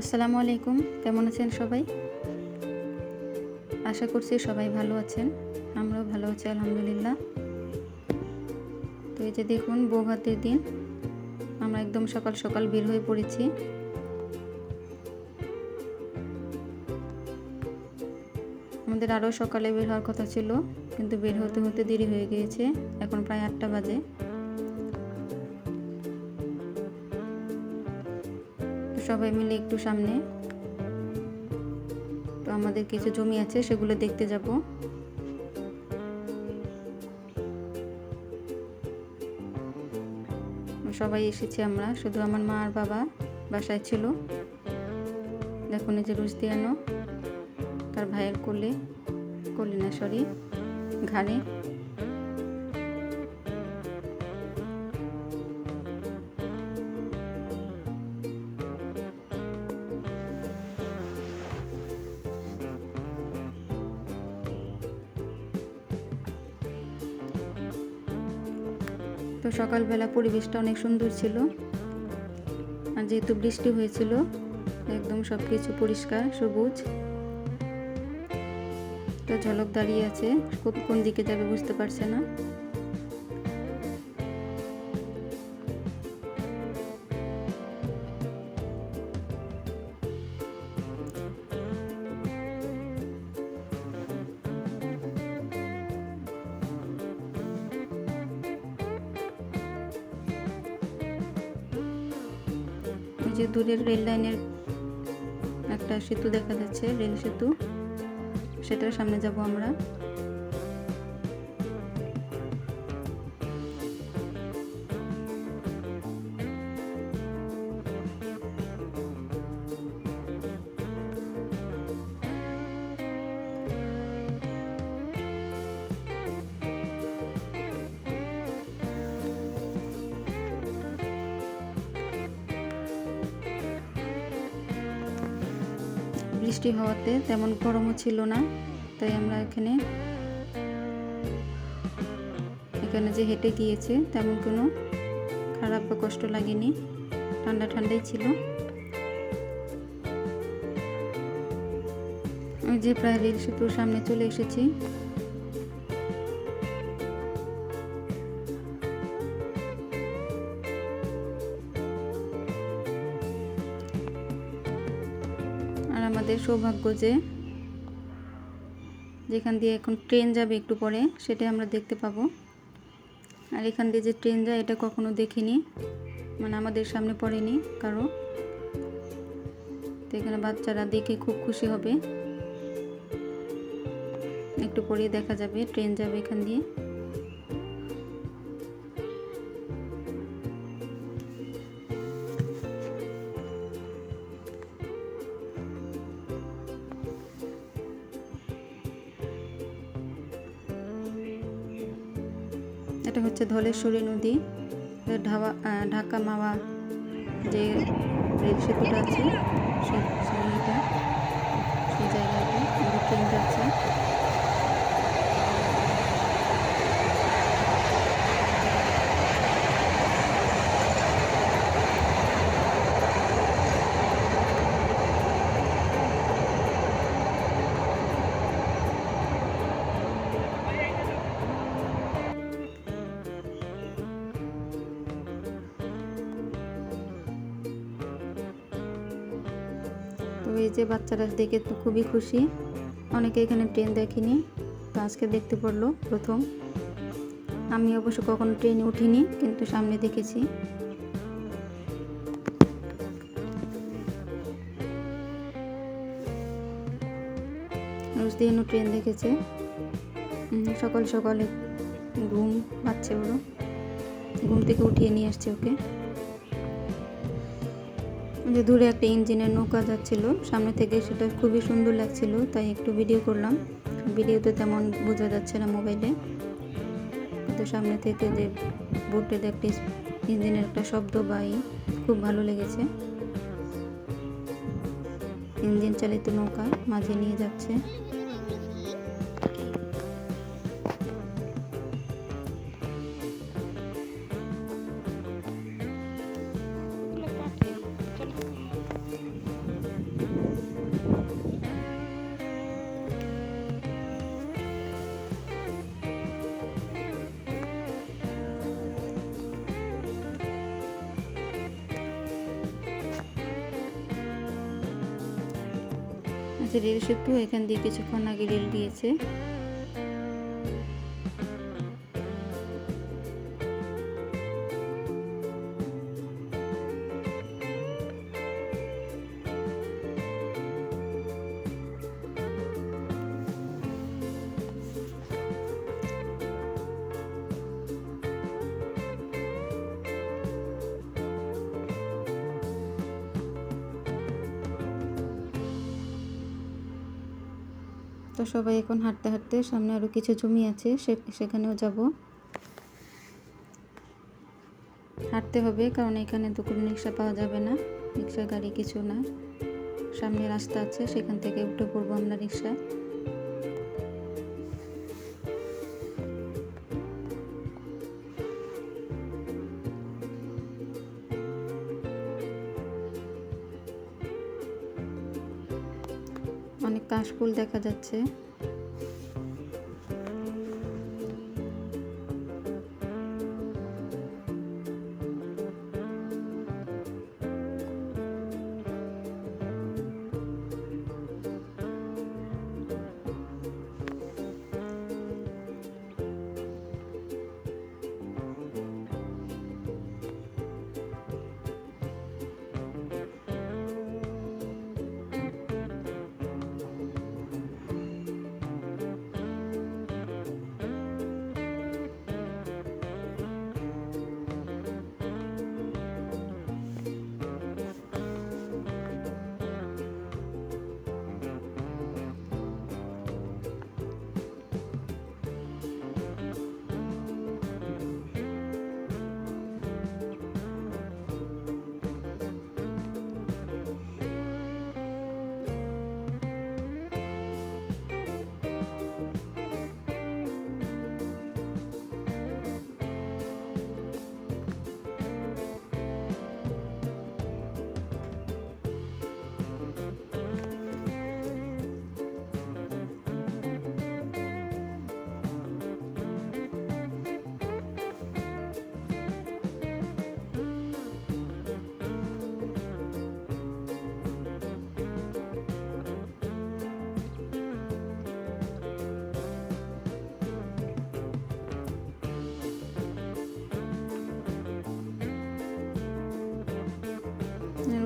আসসালামু আলাইকুম, কেমন আছেন সবাই? আশা করছি সবাই ভালো আছেন। আমরাও ভালো আছি আলহামদুলিল্লাহ। তো এই যে দেখুন, বৌভাতের দিন আমরা একদম সকাল সকাল বের হয়ে পড়েছি। আমাদের আরও সকালে বের হওয়ার কথা ছিল, কিন্তু বের হতে হতে দেরি হয়ে গিয়েছে। এখন প্রায় 8টা বাজে। সবাই মিলে একটু সামনে তো আমাদের কিছু জমি আছে, সেগুলো দেখতে যাব। সবাই এসেছি আমরা, শুধু আমার মা আর বাবা বাসায় ছিল। দেখুন এই যে রুশদিয়ানো তার ভাইয়ের কোলে না সরি ঘাড়ে। তো সকালবেলা পরিবেশটা অনেক সুন্দর ছিল, আর যেহেতু বৃষ্টি হয়েছিল একদম সব কিছু পরিষ্কার সবুজ। তো ঝলক দাঁড়িয়ে আছে, কোন দিকে যাবে বুঝতে পারছে না। যে দূরের রেল লাইনের একটা সেতু দেখা যাচ্ছে, রেল সেতু, সেটার সামনে যাব আমরা। বৃষ্টি হওয়াতে তেমন গরমও ছিল না, তাই আমরা এখানে যে হেঁটে গিয়েছে তেমন কোনো খারাপ বা কষ্ট লাগেনি, ঠান্ডাই ছিল। ওই যে প্রায় রেল সেতুর সামনে চলে এসেছি। আর আমাদের সৌভাগ্য যে যেখান দিয়ে এখন ট্রেন যাবে একটু পরে, সেটাই আমরা দেখতে পাবো। আর এখান দিয়ে যে ট্রেন যায় এটা কখনো দেখিনি, মানে আমাদের সামনে পড়েনি কারো। তো এখানে বাচ্চারা দেখে খুব খুশি হবে, একটু পরে দেখা যাবে ট্রেন যাবে এখান দিয়ে। এটা হচ্ছে ধলেশ্বরী নদী, ঢাকা মাওয়া যে রেল সেতুটা আছে সেই জায়গাতে ট্রেন যাচ্ছে। তো এই যে বাচ্চারা দেখে তো খুবই খুশি, অনেকে এখানে ট্রেন দেখেনি, তো আজকে দেখতে পড়লো প্রথম। আমি অবশ্য কখনো ট্রেনে উঠিনি, কিন্তু সামনে দেখেছি। রোজদিনও ট্রেন দেখেছে। সকাল সকালে ঘুম পাচ্ছে, ওরও ঘুম থেকে উঠিয়ে নিয়ে আসছে ওকে। যে দূরে একটা ইঞ্জিনের নৌকা যাচ্ছিল সামনে থেকে, সেটা খুবই সুন্দর লাগছিল, তাই একটু ভিডিও করলাম। ভিডিওতে তেমন বোঝা যাচ্ছে না মোবাইলে, কিন্তু সামনে থেকে যে বোটের একটা ইঞ্জিনের একটা শব্দ বা খুব ভালো লেগেছে। ইঞ্জিন চালিত নৌকা মাঝে নিয়ে যাচ্ছে। যে রেল সেতু, এখান দিয়ে কিছুক্ষণ আগে রেল দিয়েছে। তো সবাই এখন হাঁটতে হাঁটতে, সামনে আরও কিছু জমি আছে, সেখানেও যাব। হাঁটতে হবে, কারণ এখানে তো কোনো রিক্সা পাওয়া যাবে না, রিক্সা গাড়ি কিছু না। সামনে রাস্তা আছে, সেখান থেকে উঠে পড়বো আমরা রিক্সায়। অনেক কাশফুল দেখা যাচ্ছে।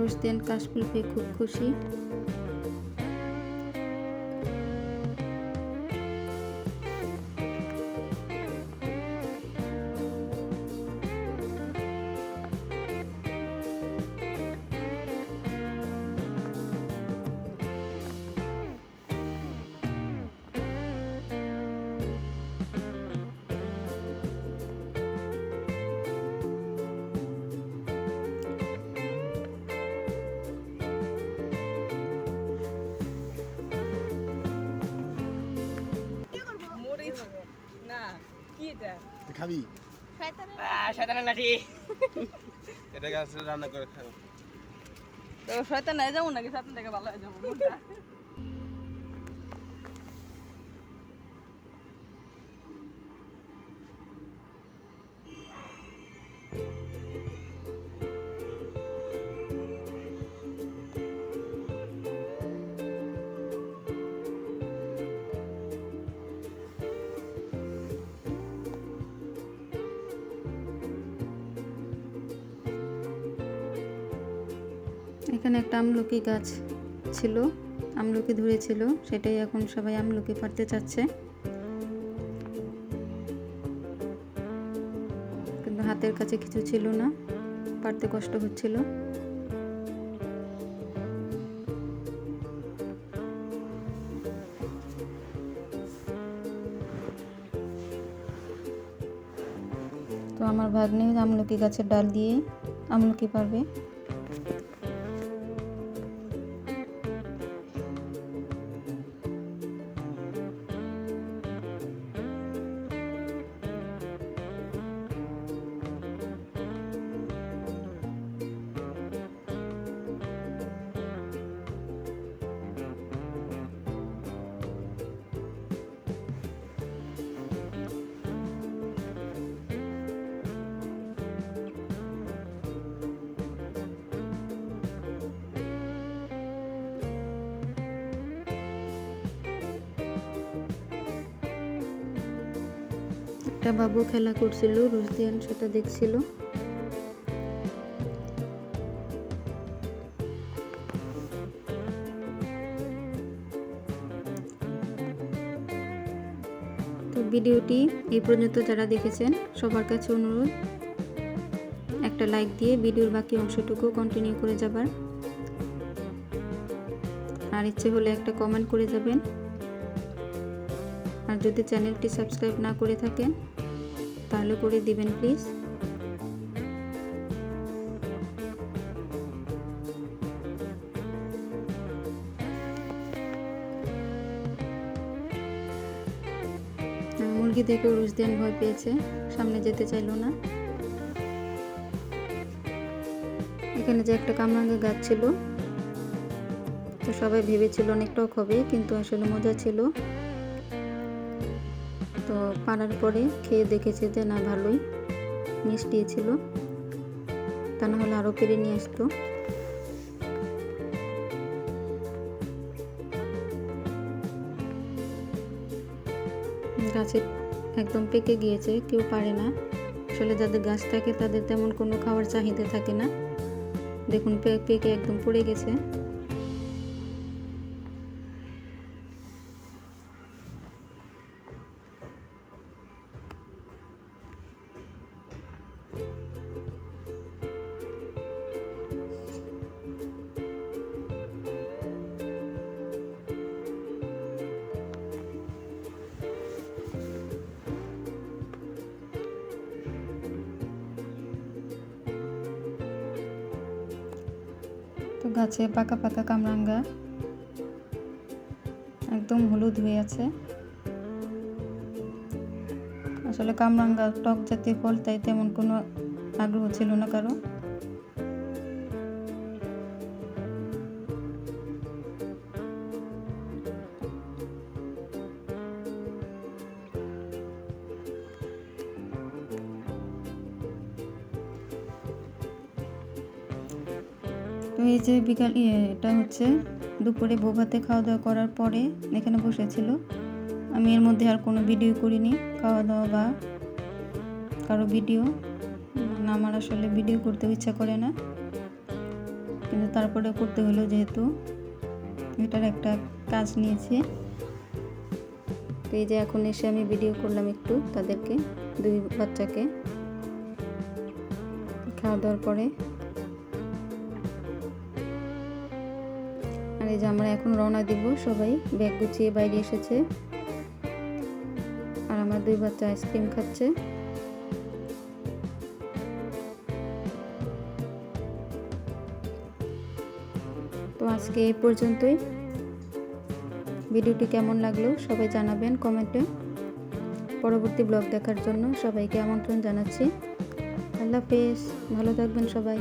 রোশদিয়ান কাশফুল পেয়ে খুব খুশি। খাবি শয়তানের লাঠি এটাকে আসলে রান্না করে খাবো। তো শয়তান হয়ে যাবো নাকি শয়তান থেকে ভালো হয়ে যাবো? এখানে একটা আমলকি গাছ ছিল, আমলকি ধরেছিল, সেটাই এখন সবাই আমলকি পাড়তে চাচ্ছে, কিন্তু হাতের কাছে কিছু ছিল না, পাড়তে কষ্ট হচ্ছিল। তো আমার ভাগ্নে আমলকি গাছের ডাল দিয়ে আমলকি পারবে। একটা বাবু খেলা করছিল, রুশদিয়ান সেটা দেখছিল। তো ভিডিওটি এই পর্যন্ত যারা দেখেছেন সবার কাছে অনুরোধ একটা লাইক দিয়ে ভিডিওর বাকি অংশটুকু কন্টিনিউ করে যাবার, আর ইচ্ছে হলে একটা কমেন্ট করে যাবেন। আর যদি চ্যানেলটি সাবস্ক্রাইব না করে থাকেন তাহলে করে দিবেন প্লিজ। মুরগি দেখে রুশদিয়ান ভয় পেয়েছে, সামনে যেতে চাইলো না। এখানে যে একটা কামরাঙ্গা গাছ ছিল, তো সবাই ভেবেছিল অনেক টক হবে, কিন্তু আসলে মজা ছিল। তো পাড়ার পরে খেয়ে দেখেছে যে না, ভালোই মিষ্টি ছিল, তা না হলে আরও পেরে নিয়ে আসতো। গাছে একদম পেকে গিয়েছে, কেউ পারে না। আসলে যাদের গাছ থাকে তাদের তেমন কোনো খাওয়ার চাহিদা থাকে না। দেখুন পেকে একদম পড়ে গেছে। তো গাছে পাকা পাকা কামরাঙ্গা একদম হলুদ হয়ে আছে। আসলে কামরাঙ্গা টক জাতীয় ফল, তাই তেমন কোনো আগ্রহ ছিল না কারো। তো এই যে বিকাল এটা হচ্ছে দুপুরে বৌভাতে খাওয়া দাওয়া করার পরে এখানে বসেছিল। আমি এর মধ্যে আর কোনো ভিডিও করিনি, খাওয়া দাওয়া বা কারো ভিডিও। আমার আসলে ভিডিও করতে ইচ্ছা করে না, কিন্তু তারপরে করতে হলো যেহেতু এটার একটা কাজ নিয়েছি। তো এই যে এখন এসে আমি ভিডিও করলাম একটু তাদেরকে, দুই বাচ্চাকে খাওয়া দাওয়ার পরে। আর এই যে আমরা এখন রওনা দিব, সবাই ব্যাগ গুছিয়ে বাইরে এসেছে। আর আমার দুই বাচ্চা আইসক্রিম খাচ্ছে। তো আজকে এই পর্যন্তই। ভিডিওটি কেমন লাগলো সবাই জানাবেন কমেন্টে। পরবর্তী ব্লগ দেখার জন্য সবাইকে আমন্ত্রণ জানাচ্ছি। আল্লাহ হাফেজ, ভালো থাকবেন সবাই।